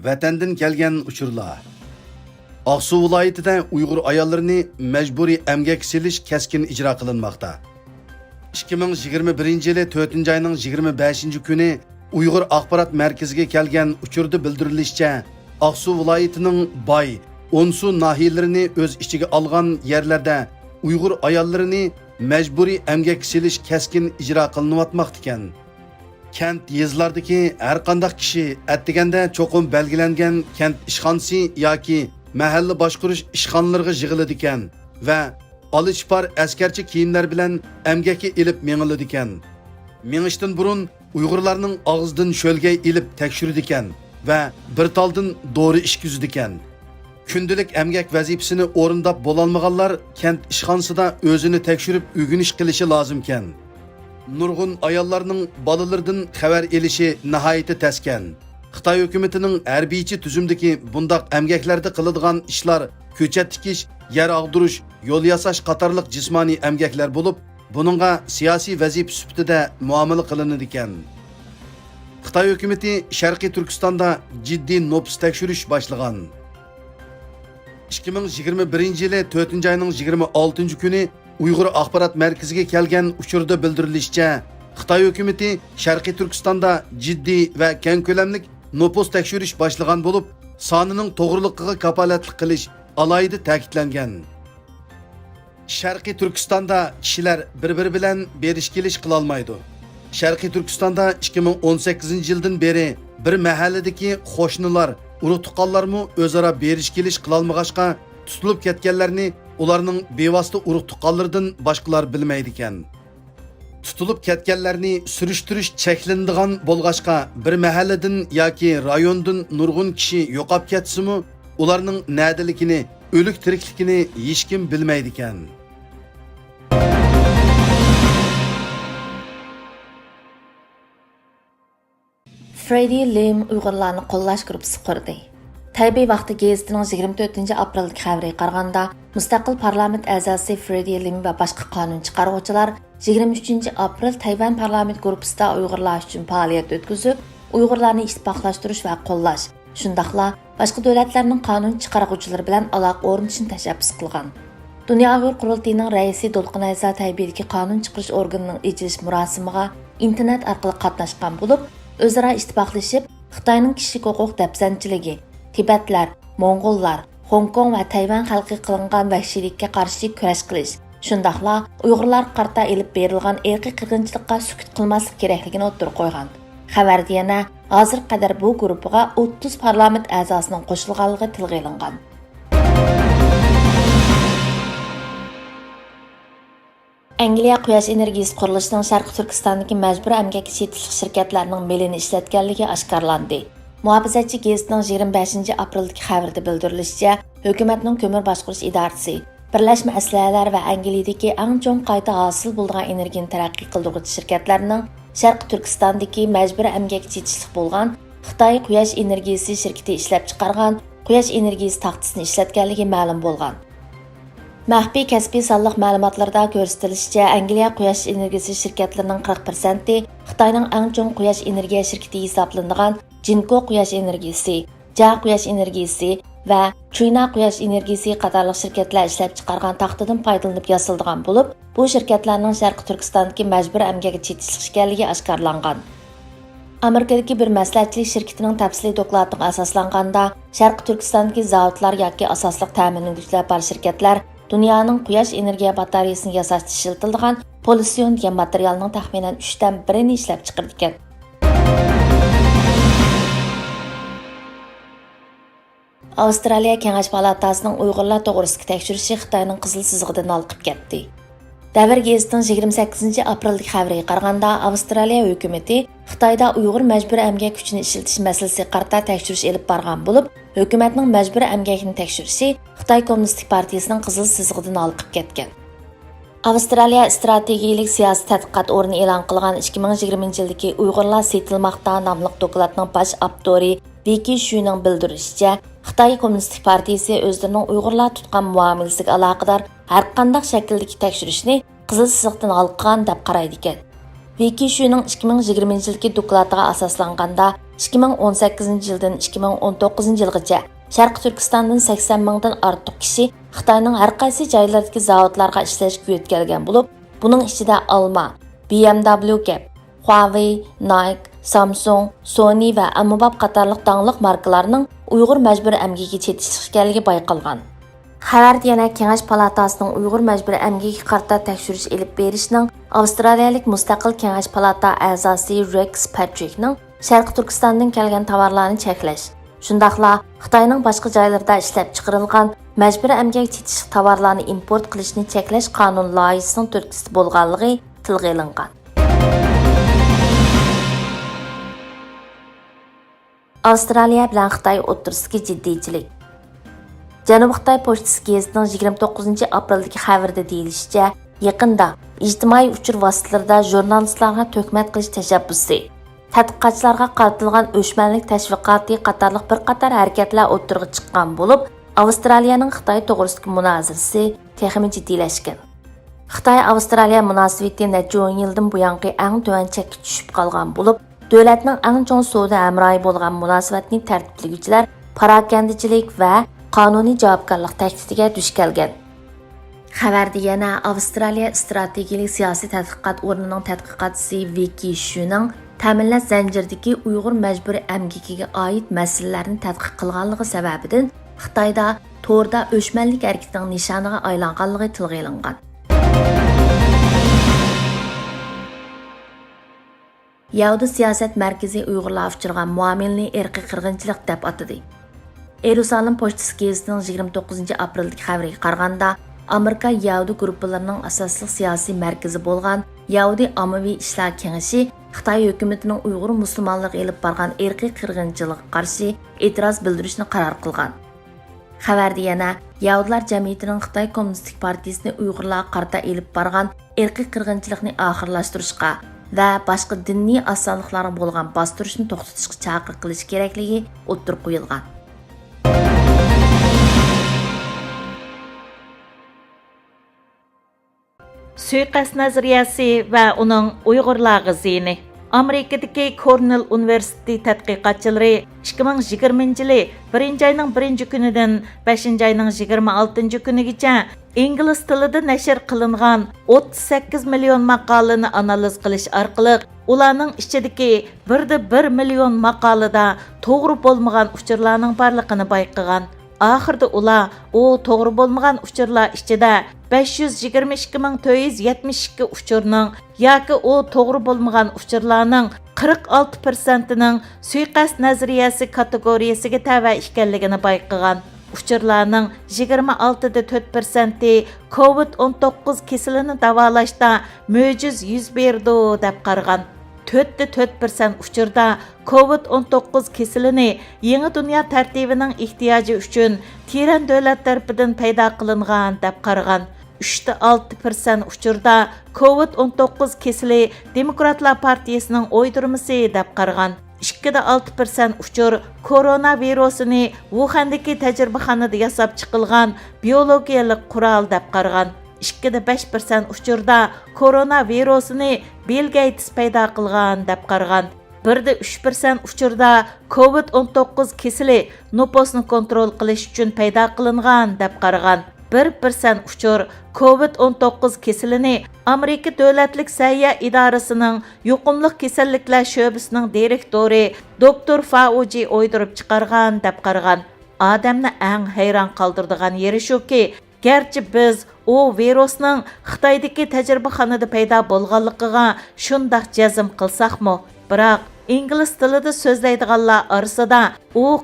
vatandan kelgan uchurlar. Aqsu viloyatida Uyg'ur ayollarini majburiy emgak silish keskin ijro qilinmoqda. 2021-yili 4-oyning 25-kuni Uyg'ur axborot markaziga kelgan uchurda bildirilishicha, Aqsu viloyatining Boy, Onsu nahiyalarini o'z ichiga olgan yerlarda Uyg'ur ayollarini majburiy emgak silish keskin ijro qilinayotmoqda ekan. Kent yezlardagi har qanday kishi atdiganda cho'qim belgilangan kent ishxonasi yoki mahalla boshqarish ishxonalariga yig'iladi ekan va olishpar askarcha kiyimlar bilan emgakka ilib mengiladi ekan. Mengishdan burun Uyg'urlarning og'zidan sho'lgay ilib tekshirdi ekan va bir taldin dori ishkizdi ekan. Kundalik emgak vazifasini o'rindab bo'lolmaganlar kent ishxonasida o'zini tekshirib o'rganish qilishi lozim ekan. Nurg'un ayollarning bolalaridan xabar elishi nihoyatda taskan. Xitoy hukumatining harbiychi tuzumdagi bundaq emgaklarda qiladigan ishlar ko'chat tikish, yer ag'dirish, yo'l yasash qatorliq jismoniy emgaklar bo'lib, buningga siyosiy vazifa sifatida muomala qilinadi ekan. Xitoy hukumati Sharqiy Turkistonda jiddiy nopus tekshirish boshlagan. 2021-yili 4-oyning 26-kuni Uyg'ur axborot markaziga kelgan uchurda bildirilishicha, Xitoy hukumati Sharqiy Turkistonda jiddiy va keng ko'lamli nopus tekshirish boshlagan bo'lib, sonining to'g'riligiga kafolatlik qilish alohida ta'kidlangan. Sharqiy Turkistonda kishilar bir-biri bilan berish-kelish qila olmaydi. Sharqiy Turkistonda 2018-yildan beri bir mahalladagi qo'shnilar, urug'-tuqqanlarmi o'zaro berish-kelish qila olmag'achqa tutilib ketganlarni ularning bevosita urug'-tuqqanlaridan boshqalar bilmaydi ekan. Tutilib ketganlarni surishtirish cheklanadigan bo'lg'achqa bir mahalladan yoki rayondan nurg'un kishi yo'qolib ketsimi, ularning nadiligini, o'lik tirikligini hech kim bilmaydi ekan. Freddie Lim Uyg'urlarni qo'llash guruhi qurdi. Taybey vaqti gazetining 24-aprellik xabariga qaraganda, mustaqil parlament a'zosi Freddie Lim va boshqa qonun chiqaruvchilar 23-aprel Tayvan parlament guruhisida Uyg'urlar uchun faoliyat o'tkazib, Uyg'urlarni ittifoqlashtirish va qo'llash, shundaqla boshqa davlatlarning qonun chiqaruvchilari bilan aloqa o'rnatishni tashabbus qilgan. Dunyo Uyg'ur qurultiyining raisi Dolqin Aysa Taybeydagi qonun chiqarish organining ijilish murosimiga internet orqali qatnashgan bo'lib, o'zaro ittifoqlashib, Xitoyning kishilik huquq dafsanchiligi, Tibetlar, Mo'ng'ullar, Hong Kong va Tayvan xalqi qilingan vahshiylikka qarshi kurash qilish, shundaqla Uyg'urlar qarta elib berilgan irqiy qirg'inchilikqa sukut qilmaslik kerakligini o'ttirib qo'ygan. Xabarda yana hozir qadar bu guruhga 30 parlament a'zosining qo'shilganligi tilga olingan. Angliya quyosh energiyasi qurilishining Sharqiy Turkistondagi majburiy emgak chetilish shirkatlarining melini ishlatganligi oshkorlandi. Muhofizatchi gazetining 25-apreldagi xabarida bildirilishicha, hukumatning ko'mir boshqarish idorasi birlashma aslahalar va Angliyadagi eng chong qayta hosil bo'lgan energiyani taraqqiy qildiruvchi shirkatlarning Sharqiy Turkistondagi majburiy emgak chetishlik bo'lgan Xitoy quyosh energiyasi shirkati ishlab chiqargan quyosh energiyasi taxtasini ishlatganligi ma'lum bo'lgan. Maxfiy kasbiy sonliq ma'lumotlarda ko'rsatilishicha, Angliya quyosh energiyasi shirkatlarining 40% Xitoyning eng chong quyosh energiya shirkati hisoblanadigan Jinko quyosh energiyasi, Ja quyosh energiyasi va China quyosh energiyasi qatorliq shirkatlar ishlab chiqargan taxtadan foydalanib yasaldigan bo'lib, bu shirkatlarning Sharqiy Turkistondagi majburiy emgakka chetishlik ekanligi oshkorlangan. Amerikadagi bir maslahatchilik shirkatining tafsiliy doklatiga asoslanganda, Sharqiy Turkistondagi zavodlar yoki asosliq ta'minlovchilar bor shirkatlar dunyoning quyosh energiya batareyasini yasashda ishlatiladigan polisiyon degan materialning taxminan 3dan 1ni ishlab chiqardi ekan. Avstraliya Kengash palatasining Uyg'urlar to'g'risidagi tekshirishi Xitoyning qizil chizig'idan olqib ketdi. Davr gazetining 28-apreldagi xabariga qaraganda, Avstraliya hukumati Xitoyda Uyg'ur majburiy emgak kuchini ishlatish masalasiga qarata tekshirish olib borgan bo'lib, hukumatning majburiy emgakni tekshirishi Xitoy Kommunistik partiyasining qizil chizig'idan olqib ketgan. Avstraliya strategiyalik siyosiy tadqiqot o'rni e'lon qilgan 2020-yildagi Uyg'urlar setilmoqda nomli dokladning bosh avtori Vicky Shuning bildirishicha, Xitoy Kommunistik partiyasi o'zlarining Uyg'urlar tutgan muomalasiga aloqador har qanday shakldagi tekshirishni qizil chiziqdan olgan deb qaraydi ekan. Vicky Shuning 2020-yildagi dokladiga asoslanganda, 2018 yildan 2019 yilgacha Sharq Turkistondan 80 mingdan ortiq kishi Xitoyning har qaysi joylaridagi zavodlarga ishlashga yo'tkalgan bo'lib, buning ichida Alma, BMW Gap, Huawei, Nike, Samsung, Sony va Amobab qatorliq dangliq markalarning Uyg'ur majburiy amgiga chetishib ekanligi bayqalgan. Xabarda yana Kengash palatasining Uyg'ur majburiy amgiga qarata tekshirish elib berishning Avstraliyalik mustaqil Kengash palata a'zosi Rex Patrickning Sharq Turkistondan kelgan tovarlarni cheklash, shundaqla Xitoyning boshqa joylarida ishlab chiqarilgan majburiy amgak chetish tovarlarni import qilishni cheklash qonun loyihasining turtkisi bo'lganligi tilga olingan. Avstraliya bilan Xitoy o'rtasidagi jiddiychilik. Janubiy Xitoy pochtasi gazetining 29 aprildagi xabarida deyilishicha, yaqinda ijtimoiy uchur vositalarida jurnalistlarga tuhmat qilish tashabbusi, tadqiqotchilarga qaratilgan o'shmanlik tashviqoti qatorliq bir qator harakatlar o'tirg'i chiqqan bo'lib, Avstraliyaning Xitoy to'g'risidagi munozarasi texmi jiddiylashgan. Xitoy-Avstraliya munosabati necha 10 yildan buyongi eng tuvan chekka tushib qolgan bo'lib, davlatning eng chong savdo hamrohi bo'lgan munosabatni tartiblaguvchilar parokandichilik va qonuniy javobgarlik tahdidiga duch kelgan. Xabarda yana Avstraliya strategik siyosiy tadqiqot o'rnining tadqiqotchisi Vicky Shuning ta'minlash zanjiridagi Uyg'ur majburiy amgikiga oid masalalarni tadqiq qilganligi sababidan Xitoyda to'rda o'shmanlik harakatining nishoniga aylanganligi tilga olingan. Yahudi siyosat markazi Uyg'urlar uchirgan muomilni irqiy qirg'inchilik deb atadi. Yerusalim pochtasi gazetining 29 aprildagi xabariga qaraganda, Amerika Yahudi guruhlarining asosli siyosiy markazi bo'lgan Yahudi ommaviy ishlar kengashi Xitoy hukumatining Uyg'ur musulmonlarga elib borgan irqiy qirg'inchilikka qarshi e'tiroz bildirishni qaror qilgan. Xabarda yana Yahudilar jamiyatining Xitoy Kommunistik partiyasini Uyg'urlarga qarata elib borgan irqiy qirg'inchilikni oxirlashtirishga va boshqa diniy asonliklarga bo'lgan bostirishni to'xtatishga chaqiriq qilish kerakligi o'tirib qo'yilgan. Suiqasd nazariyasi va uning Uyg'urlarga ziyni. Amerikadagi Cornell Universiteti tadqiqotchilari 2020 yili 1-oyning 1-kunidan 5-oyning 26-kunigacha ingliz tilida nashr qilingan 38 million maqolani analiz qilish orqali ularning ichidagi 1 million maqolada to'g'ri bo'lmagan uchurlarning borligini bayqagan. Oxirida ular to'g'ri bo'lmagan uchurlar ichida 522,472 uchurning yoki to'g'ri bo'lmagan uchurlarning 46%ning suiqasd nazariyasi kategoriyasiga tava ekanligini bayqagan. Uchurlarning 26.4% COVID-19 kasalini davolashda mo'jiz yuz berdi deb qargan. 4.4% uchurda COVID-19 kasalini yangi dunyo tartibining ehtiyoji uchun Teran davlat tarafidan paydo qilingan deb qargan. 3.6% uchurda COVID-19 kasali Demokratlar partiyasining o'ydirmasi deb qargan. 2.6% uchur koronavirusini Wuhandagi tajribaxonada yasab chiqilgan biologiyalik qurol deb qargan. 2.5% uchurda koronavirusini Bill Gates paydo qilgan deb qargan. 1.3% uchurda COVID-19 kasali nupusni kontrol qilish uchun paydo qilingan deb qargan. 1% uchur COVID-19 kasalini Amerika davlatlik sayya idorasining yuqumli kasalliklar sho'basining direktori Dr. Fauci o'ydirib chiqargan deb qargan. Odamni eng hayron qoldiradigan yeri shuki, garchi biz virusning Xitoydagi tajribaxonada paydo bo'lganligiga shundoq jazm qilsaqmi, biroq ingliz tilida so'zlaydiganlar orasida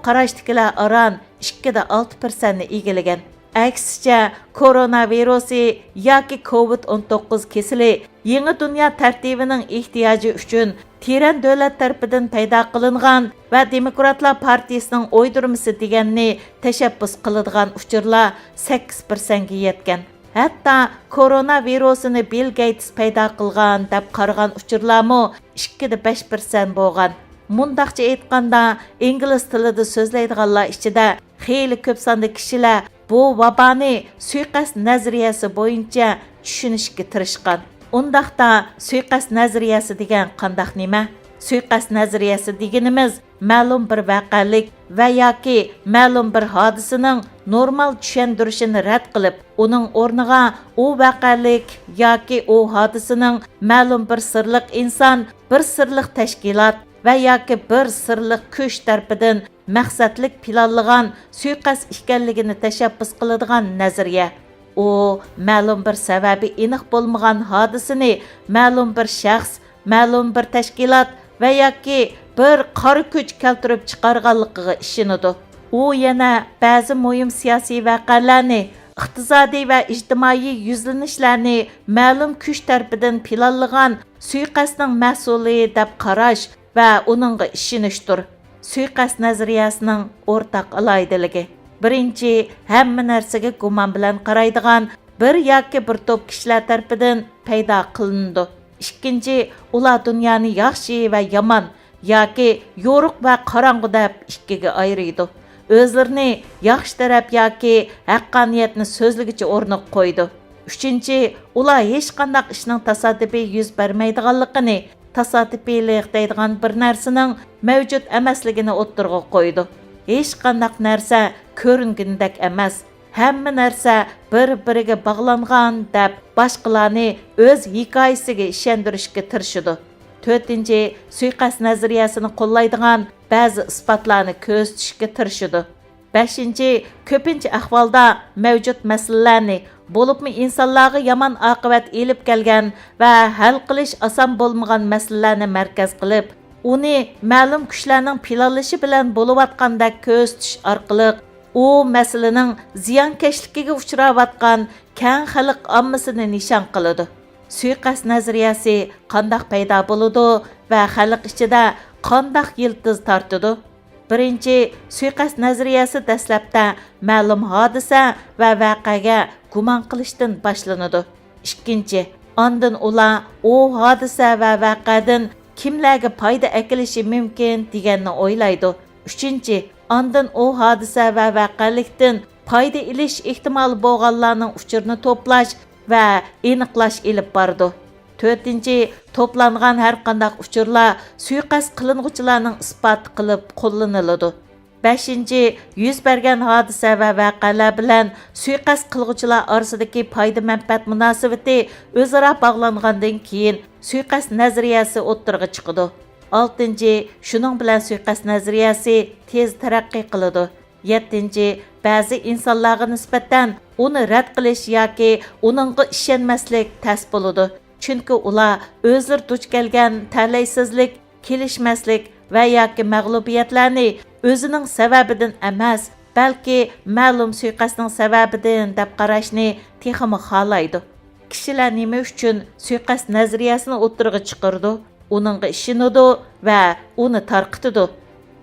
qarashdagilar oran 2.6% ni egallagan. Aksicha koronavirusi yoki COVID-19 kasali yangi dunyo tartibining ehtiyoji uchun Teran davlat tarafidan paydo qilingan va Demokratlar partiyasining o'ydirmasi deganni tashabbus qiladigan uchurlar 8% ga yetgan. Hatta koronavirusini Bill Gates paydo qilgan deb qaragan uchurlarmi 2.5% bo'lgan. Mundaqcha aytganda, ingliz tilida so'zlaydiganlar ichida xeyli ko'p sonda kishilar bu vabani suiqasd nazariyasi bo'yicha tushunishga tirishgan. Undaqda suiqasd nazariyasi degan qandaq nima? Suiqasd nazariyasi deganimiz ma'lum bir vaqalik va yoki ma'lum bir hodisaning normal tushuntirishini rad qilib, uning o'rniga u vaqalik yoki u hodisaning ma'lum bir sirliq inson, bir sirliq tashkilot va yoki bir sirliq kuch tarafidan maqsadlik planlagan suiqasd ekanligini tashabbus qiladigan nazariya. U ma'lum bir sababi aniq bo'lmagan hodisani ma'lum bir shaxs, ma'lum bir tashkilot va yoki bir qora kuch keltirib chiqarganligiga ishonadi. U yana ba'zi muhim siyosiy voqealarni, iqtisodiy va ijtimoiy yuzlanishlarni ma'lum kuch tarafidan planlagan suiqasdning mas'uli deb qarash va uningga ishonishdir. Suiqasd nazariyasining o'rtaq aloyidaligi. Birinchi, hamma narsaga gumon bilan qaraydigan bir yoki bir to'p kishilar tarafidan paydo qilindi. Ikkinchi, ular dunyoni yaxshi va yomon yoki yo'riq va qorong'u deb ikkiga ayirdi. O'zlarini yaxshi taraf yoki haqqoniyatni so'zligicha o'rniq qo'ydi. Uchinchi, ular hech qanday ishning tasodifiy yuz bermaydiganligini, tasodifiylik deydigan bir narsaning mavjud emasligini o'ttirg'a qo'ydi. Hech qanday narsa ko'ringandek emas. Hamma narsa bir-biriga bog'langan deb boshqalarni o'z hikoyasiga ishontirishga tirishdi. 4-chi, suiqasd nazariyasini qo'llaydigan ba'zi isbotlarni ko'z tutishga tirishdi. 5-chi, ko'pincha ahvolda mavjud masalalarni, bo'libmi insonlarga yomon oqibat elib kelgan va hal qilish oson bo'lmagan masalalarni markaz qilib, uni ma'lum kuchlarning planlashi bilan bo'layotgandek ko'z tutish orqali u masalaning ziyonkashligiga uchrayotgan keng xalq ommasini nishon qiladi. Suiqasd nazariyasi qandoq paydo bo'ladi va xalq ichida qandoq yildiz tortadi? Birinchi, suiqasd nazariyasi dastlabda ma'lum hodisa va voqeaga gumon qilishdan boshlanadi. Ikkinchi, ondan ular u hodisa va voqeadan kimlarga foyda akilishi mumkin deganni o'ylaydi. Uchinchi, ondan u hodisa va voqealikdan foyda ilish ehtimoli bo'lganlarning uchurini to'plash va aniqlash ilib bordi. 4-chi, to'plangan har qanday uchurlar suiqasd qilinuvchilarning isbot qilib qo'llaniladi. 5-chi, yuz bergan hodisa va voqealar bilan suiqasd qiluvchilar orasidagi foyda manfaat munosabati o'zaro bog'langandan keyin suiqasd nazariyasi o'ttirg'a chiqadi. 6-chi, shuning bilan suiqasd nazariyasi tez taraqqiy qiladi. 7-chi, ba'zi insonlarga nisbatan uni rad qilish yoki uningga ishonmaslik tas bo'ladi. Chunki ular o'zlari duch kelgan talaysizlik, kelishmaslik va yoki mag'lubiyatlarni o'zining sababidan emas, balki ma'lum suiqasdning sababidan deb qarashni texmi xohlaydi. Kishilar nima uchun suiqasd nazariyasini o'ttirg'a chiqardi? Uningga ishonadi va uni tarqitadi.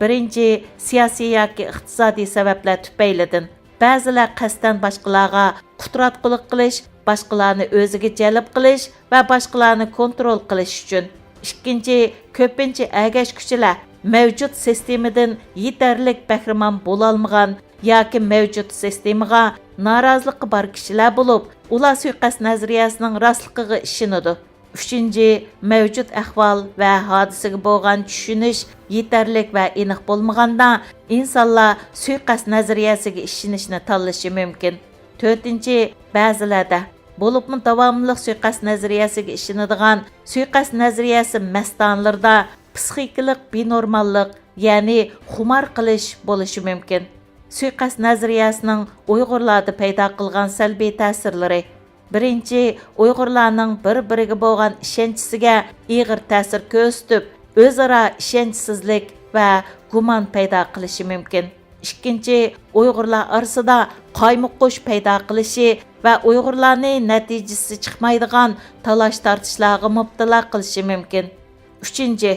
Birinchi, siyosiy yoki iqtisodiy sabablar tufaylidan. Ba'zilar qasddan boshqalarga qudratqullik qilish, boshqalarni o'ziga jalb qilish va boshqalarni kontrol qilish uchun. Ikkinchi, ko'pincha agash kuchlar mavjud sistemadan yetarlik bahramon bo'la olmagan yoki mavjud sistemaga norozilik bor kishilar bo'lib, ular suiqasd nazariyasining rostligiga ishonadi. 3-chi, mavjud ahvol va hodisaga bo'lgan tushunish yetarlik va aniq bo'lmaganda insonlar suiqasd nazariyasiga ishonishni tanlashi mumkin. 4-chi, ba'zilarda bo'libmi davomli suiqasd nazariyasiga ishonadigan suiqasd nazariyasi mastonlarda psixikalik benormallik, ya'ni xumor qilish bo'lishi mumkin. Suiqasd nazariyasining Uyg'urlarda paydo qilgan salbiy ta'sirlari. Birinchi, Uyg'urlarning bir-biriga bo'lgan ishonchisiga ig'ir ta'sir ko'rsatib, o'zaro ishonchsizlik va gumon paydo qilishi mumkin. Ikkinchi, Uyg'urlar orasida qaymoqush paydo qilishi va Uyg'urlarni natijasi chiqmaydigan talash-tortishlarga mubtalo qilishi mumkin. Uchinchi,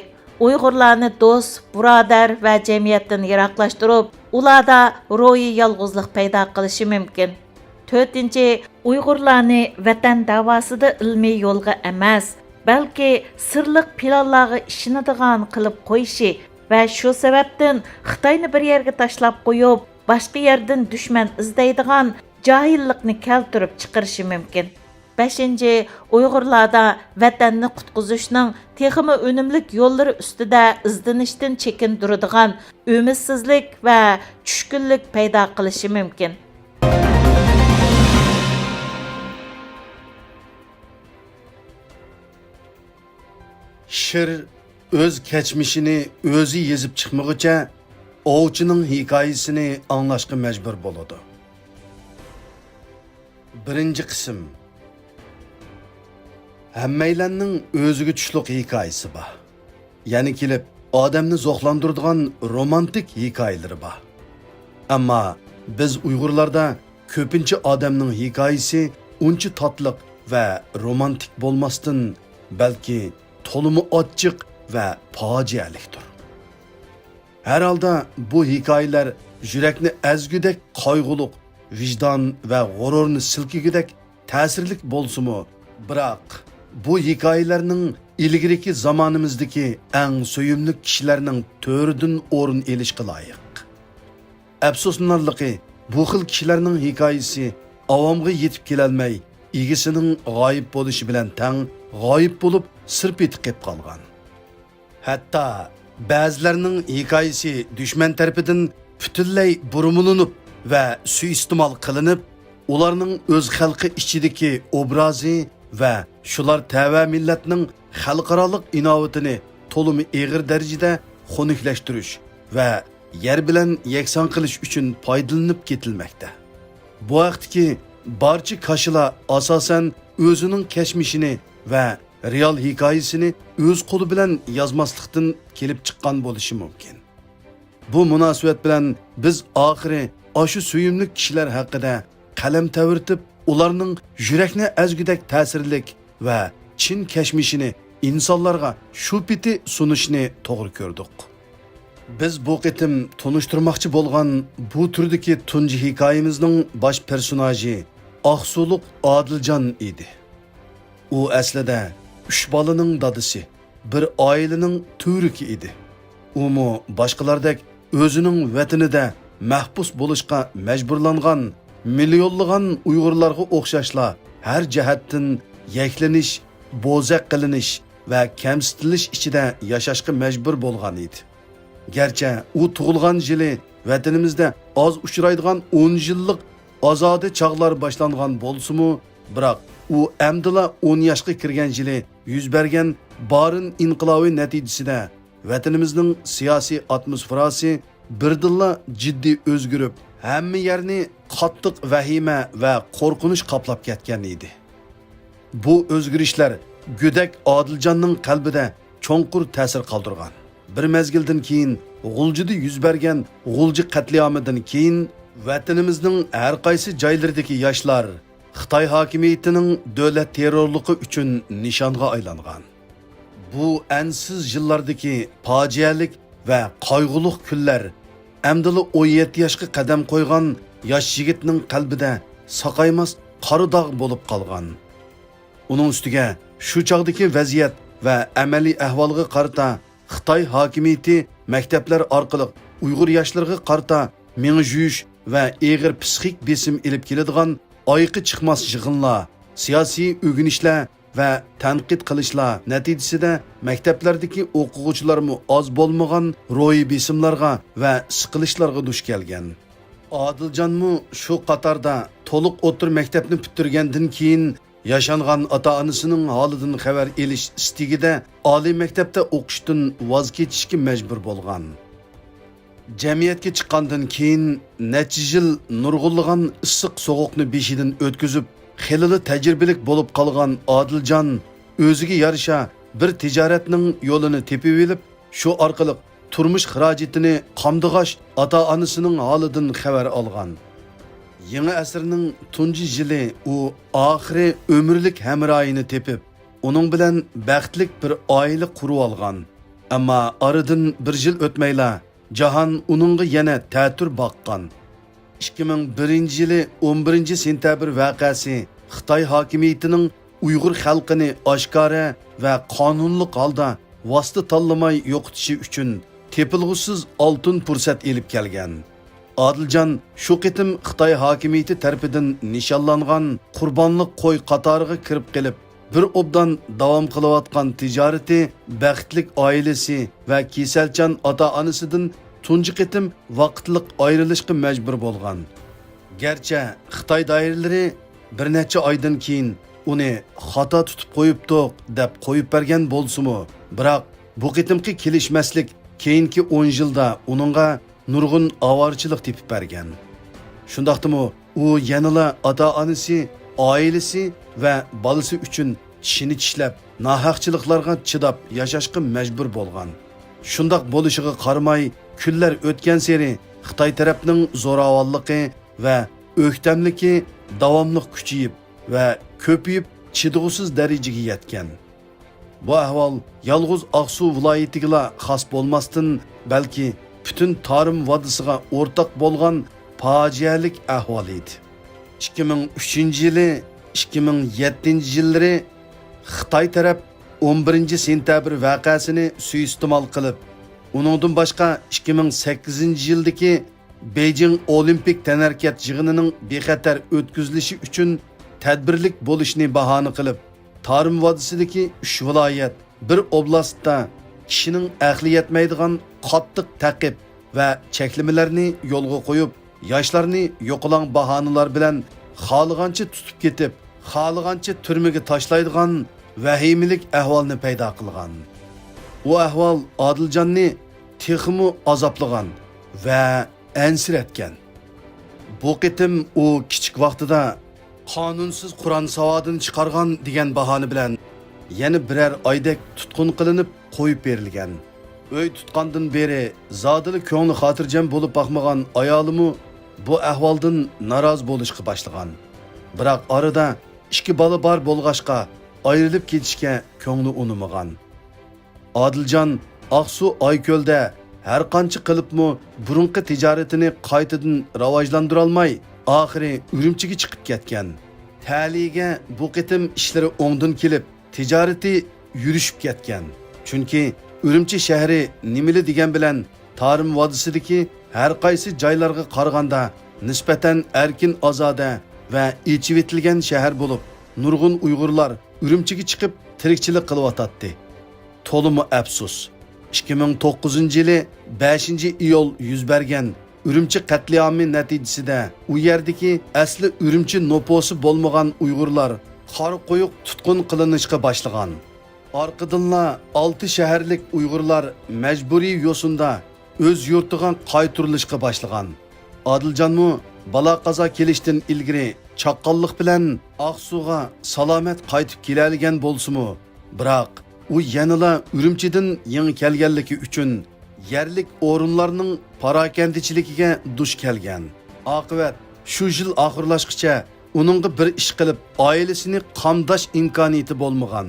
Uyg'urlarni do'st, birodar va jamiyatdan yiroqlashtirib, ularda ruhiy yolg'izlik paydo qilishi mumkin. 4-chi, Uyg'urlarni vatan davosida ilmiy yo'lga emas, balki sirliq planlarga ishonadigan qilib qo'yishi va shu sababdan Xitoyni bir yerga tashlab qo'yib, boshqa yerdan dushman izlaydigan johillikni keltirib chiqarishi mumkin. beshinchi, Uyg'urlarda vatanni qutqizishning texmi önümlük yo'llari ustida izlanishdan chekindiradigan umidsizlik va tushkunlik paydo qilishi mumkin. Şir öz keçmişini özü yezip çıkmagıça ovchining hikoyasini anglashga majbur bo'ladi. Birinchi qism. Hammanglarning o'ziga tushliq hikoyasi bor. Ya'ni kelib odamni zo'qlantiradigan romantik hikoyalari bor. Ammo biz Uyg'urlarda ko'pincha odamning hikoyasi uncha tatliq va romantik bo'lmasdan, balki to'limi ochiq va fojialikdir. Her halda bu hikayeler yürekni ezgüdek kaygılık, vicdan ve gururunu silkigidek tesirlik bolsumu, bırak bu hikayelerinin ilgiriki zamanımızdaki en söyümlük kişilerinin tördün orun ilişki layık. Efsusnarlıqı bu xil kişilerinin hikayesi avamga yetip kelelmey, ilgisinin gayip boluşu bilen tang gayip bolup sırp etip kep kalgan. Hatta bazılarının hikayesi düşman tarafından bütünley burumlanıp ve suistimal kılınıp, ularının öz halkı içideki obrazı ve şular tava milletinin halkaralık inovatını tolumu eğir derecede xonuklaştırış ve yer bilen yeksan kılış üçün paydalanıp ketilmekte. Bu vaxtki barcı kaşıla asasen özünün keçmişini ve real hikayesini öz kolu bilen yazmaslıktan kelip çıkan boluşu mümkün. Bu münasebet bilen biz ahiri aşı söyümlük kişiler hakkında kalem tevirtip, ularının yürekne ezgüdek tesirlik ve Çin keçmişini insanlarga şu piti sunuşunu doğru gördük. Biz bu qitim tunuşturmakçı bolgan bu türdeki tunji hikayemizдің baş personajı Aqsuluk Adilcan idi. O əslində 3 balının dadısı, bir ailenin türükü idi. Umu başqalardek özünün vətənində məhbus bolışqa məcburlanğan, milyonluğan Uyğurlarga oxşaşla hər cəhətdən yekleniş, bozaq qılınış və kəmsitiliş içində yaşaşqa məcbur bolğan idi. Gerçi o tuğulğan jili vətənimizdə az uçuraydıgan 10 yıllık azadi çağlar başlanğan bolsumu, biroq u əmdila 10 yaşqa kirgan jili yüz bergen barın inqilobi natijasida vatanimizning siyosiy atmosferasi birdilla jiddiy o'zgarib, hamma yerni qattiq vahima va qo'rqinish qoplab ketgan edi. Bu o'zgarishlar Go'dak Odiljonning qalbida cho'nqur ta'sir qoldirgan. Bir mezgildan keyin G'uljida yuz bergan G'ulji qatliamidan keyin vatanimizning har qaysi joylaridagi yoshlar Xitoy hokimiyatining davlat terrorligi uchun nishonga aylangan. Bu ansiz yillardagi fojialik va qayg'uli kunlar amdili 17 yoshga qadam qo'ygan yosh yigitning qalbida saqaymas qora dog' bo'lib qolgan. Uning ustiga shu chog'dagi vaziyat va amaliy ahvolga qarata Xitoy hokimiyati maktablar orqali Uyg'ur yoshlariga qarata mingjuyish va eg'ir psixik besim elib keladigan ayqi chiqmas yig'inlar, siyosiy o'ginishlar va tanqid qilishlar natijasida maktablardagi o'quvchilarmi oz bo'lmagan ro'yi besimlarga va siqilishlarga duch kelgan. Odiljonmi shu qatorda to'liq o'tir maktabni bitirgandan keyin yaşanğan ata-anasının halidan xabar elish istigida oliy maktabda o'qishdan voz kechishga majbur bo'lgan. Jamiyatga chiqqandan keyin necha yil nurg'unlagan issiq sovuqni beshidan o'tkazib, xilili tajribalik bo'lib qolgan Odiljon o'ziga yarasha bir tijoratning yo'lini tepib olib, shu orqali turmush xarajatini qamdig'ash ata-anasının halidan xabar olgan. Yeni asrning tunji yili u oxiri ömürlük hamroyini tepib, uning bilan baxtlik bir oila qurib olgan. Ammo aradan bir yil o'tmayla jahon uningga yana ta'tir boqqan. 2001 yili 11 sentabr voqeasi Xitoy hokimiyatining Uyg'ur xalqini oshkora va qonunli holda vosita tanlamay yo'qotishi uchun tepilg'usiz oltin fursat elib kelgan. Adiljan shu qitim Xitoy hokimiyati tarafidan nishonlangan qurbonlik qo'y qatoriga kirib kelib, bir obdan davom qilayotgan tijorati, baxtlik oilasi va kasalchan ota-onasidan tunji qitim vaqtliq ayrilishga majbur bo'lgan. Gerçi Xitoy doiralari bir necha oydan keyin uni xato tutib qo'yibdiq deb qo'yib bergan bo'lsa-mu, biroq bu qitimki kelishmaslik keyingi 10 yilda uningga nurg'un avorchilik tepib bergan. Shundaqdimi u yanala ota-onasi, oilasi va bolasi uchun tishini tishlab, nohaqchiliklarga chidab yashashga majbur bo'lgan. Shundaq bo'lishiga qaramay, kunlar o'tgan sari Xitoy tarafining zo'ravonligi va o'ktamligi davomli kuchayib va ko'payib chidg'usiz darajaga yetgan. Bu ahvol yalg'iz Aqsu viloyatiga xos bo'lmasdan, balki bütün tarım vadisiga o'rtaq bo'lgan fojialik ahvol edi. 2003 yili, 2007 yillari Xitoy taraf 11 sentabr voqeasini suiiste'mol qilib, uningdan boshqa 2008 yildagi Beijing Olimpik tanarkat yig'inining bexatar o'tkazilishi uchun tadbirlik bo'lishni bahona qilib, Tarım vadisidagi 3 viloyat, bir oblastda kishining aqli yetmaydigan qattiq taqib va cheklamalarni yo'lga qo'yib, yoshlarni yo'qolan bahonalar bilan xohlagancha tutib ketib, xohlagancha turmaga tashlaydigan vahimalik ahvolni paydo qilgan. Bu ahvol Adiljanni texmi azoplagan va ansiratgan. Bu qitim u kichik vaqtida qonunsiz Qur'on savodini chiqargan degan bahona bilan yana birer oydek tutqun qilinib qo'yib berilgan. Öy tutqandan beri zodili ko'ngli xotirjam bo'lib boqmagan ayolimi bu ahvoldan naroz bo'lishga boshlagan. Biroq orada ikki bola bor bo'lg'ashqa ayrilib ketishga ko'ngli unamagan. Adiljan Aqsu Ayko'lda har qancha qilibmi burunqi tijoratini qaytadan rivojlantira olmay, oxiri Urumchiga chiqib ketgan. Taliga bu qitim ishlari o'ngdan kelib, tijorati yurishib ketgan. Chunki Urumchi shahri nimali degan bilan Tarım vodisidagi har qaysi joylarga qaraganda nisbatan erkin ozoda va ichivitilgan shahar bo'lib, nurg'un Uyg'urlar Urumchiga chiqib tirikchilik qilyotdi. To'limi afsus. 2009 yili 5 iyul yuz bergan Urumchi qatliamı natijasida u yerdagi asli Urumchi noposi bo'lmagan Uyg'urlar qor qo'yuq tutqun qilinishga boshlagan. Arqadınla 6 shaharlik Uyg'urlar majburiy yo'sinda o'z yurtiga qaytarilishga boshlagan. Adiljanmu bala qazo kelishdan ilgari chaqqonlik bilan Aqsuga salomat qaytib keladigan bo'lsa-mu, biroq u yanala Urumchidan yangi kelganligi uchun yerlik o'rinlarning parakandichiligiga duch kelgan. Oqibat shu yil oxirlashgacha uningga bir ish qilib, oilasini qamdash imkoniyati bo'lmagan.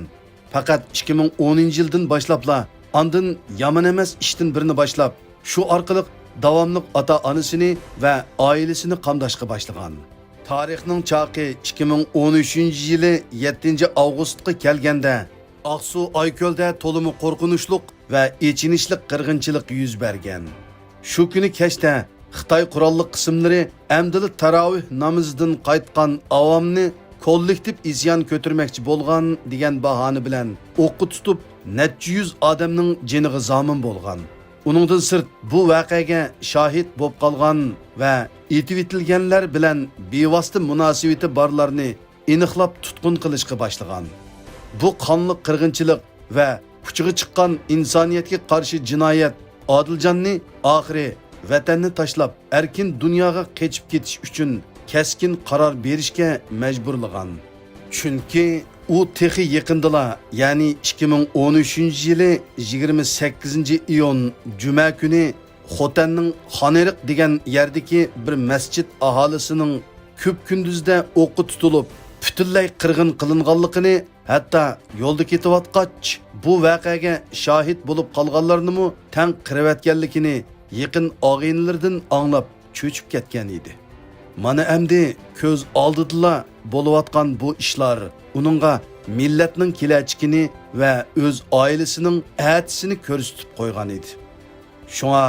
Faqat 2010 yildan boshlabla andin yomon emas ishdan birini boshlab, shu orqali davomli ota-onasini va oilasini qamdashga boshlagan. Tarixning chaqi 2013 yili 7 avgustga kelganda Aqsu Ayko'lda to'limi qo'rqinchliq va echinishlik qirg'inchilik yuz bergan. Shu kuni kechda Xitoy qurolli qismlari amdili tarovih namozidan qaytgan avomni kollektiv isyon ko'tarmoqchi bo'lgan degan bahona bilan o'qqa tutib, necha yuz odamning jiniga zomin bo'lgan. Uningdan sirt bu voqeaga shohid bo'lib qolgan va etivitilganlar bilan bevosita munosabati borlarni aniqlab tutqun qilishga boshlagan. Bu qonli qirg'inchilik va kuchiga chiqqan insoniyatga qarshi jinoyat Adiljanni oxiri vatanni tashlab erkin dunyoga qochib ketish uchun keskin qaror berishga majburlagan. Chunki u texi yaqindala, ya'ni 2013 yili 28 iyun juma kuni Xotanning Xoneriq degan yerdagi bir masjid aholisining ko'p kunduzda o'qi tutilib, butunlay qirg'in qilinganligini, hatto yo'lda ketayotgach bu voqeaga shohid bo'lib qolganlarni tang qirayotganligini yaqin og'inlardan anglab cho'chib ketgan edi. Mana endi ko'z oldida bo'layotgan bu ishlar uningga millatning kelajagini va o'z oilasining atisini ko'rsatib qo'ygan edi. Shunga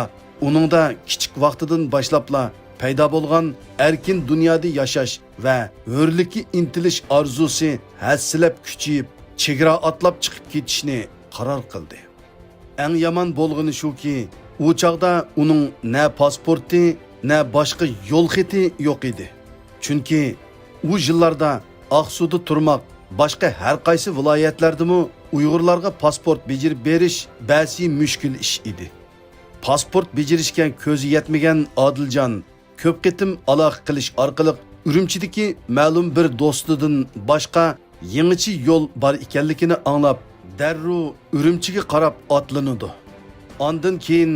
uningda kichik vaqtidan boshlabla paydo bo'lgan erkin dunyoda yashash va hurlikka intilish orzusi hassilab kuchayib, chegara atlab chiqib ketishni qaror qildi. Eng yomon bo'lgani shuki, u chaqda uning na pasporti, na boshqa yo'l xati yo'q edi. Chunki u yillarda Aqsuda turmoq, boshqa har qaysi viloyatlardami Uyg'urlarga pasport bejirib berish ba'zi mushkul ish edi. Pasport bejirishga ko'zi yetmagan Odiljon ko'p qitim aloqa qilish orqali Urumchidagi ma'lum bir do'stidan boshqa yangichi yo'l bor ekanligini anglab, darru Urumchiga qarab otlanadi. Ondan keyin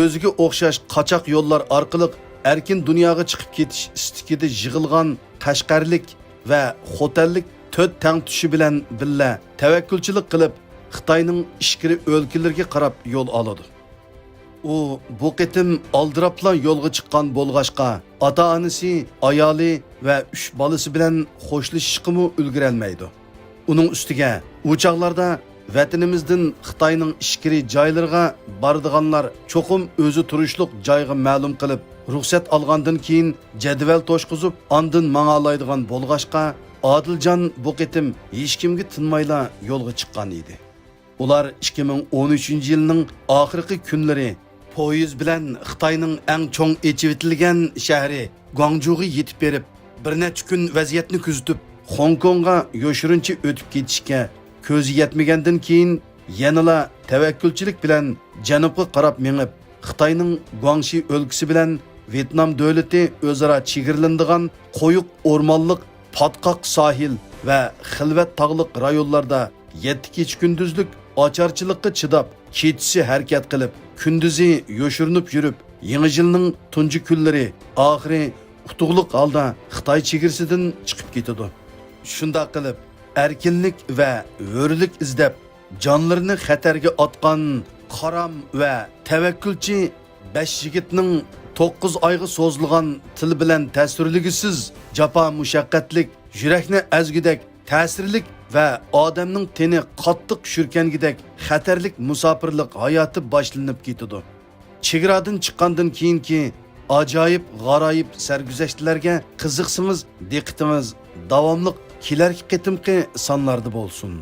o'ziga o'xshash qochoq yo'llar orqali erkin dunyoga chiqib ketish istikida yig'ilgan Qashqarlik va Xotanlik 4 tang tushi bilan billa tavakkulchilik qilib Xitoyning ishkiri o'lkalarga qarab yo'l oladi. U bu qitim aldirapla yo'lga chiqqan bo'lg'ashqa, ota-onasi, ayoli va 3 bolasi bilan xo'shlashishga ulgurolmaydi. Uning ustiga u chaqlarda vatanimizdan Xitoyning ishkiri joylariga boradiganlar cho'qim o'zi turishliq joyga ma'lum qilib, ruxsat olgandan keyin jadval to'shqizib, ondan mang'alaydigan bo'lg'ashqa, Odiljon bu qitim hech kimga tinmayla yo'lga chiqqan edi. Ular 2013-yilning oxirgi kunlari poyez bilan Xitoyning eng cho'ng echivitilgan shahri Guangzhouga yetib berib, bir necha kun vaziyatni kuzatib, Hong Kongga yoshirincha o'tib ketishga ko'zi yetmagandan keyin yanala tavakkulchilik bilan janubga qarab mengib, Xitoyning Guangxi o'lkasi bilan Vyetnam davlati o'zaro chegirlanadigan qo'yiq o'rmonlik, patqoq sahil va xilvat tog'liq rayonlarda 7 kecha kunduzlik ocharchilikqa chidab, kechisi harakat qilib, kunduzi yoshirinib yurib, yangi yilning tunji kunlari oxiri utuqliq holda Xitoy chegirasidan chiqib ketadi. Shunda qilib, erkinlik va hurlik izlab, jonlarini xatarga otgan qaram va tavakkulchi 5 yigitning 9 oyga so'zilgan til bilan ta'sirligisiz, jafo mushaqqatlik, yurakni azgidek, ta'sirlik va odamning teni qattiq tushirgandek xatarlik musofirlik hayoti boshlanib ketadi. Chegaradan chiqqandan keyinki ajoyib, g'aroyib sarguzashtlarga qiziqsangiz, diqqatingiz davomli kelarki qitimqi sonlarda bo'lsin.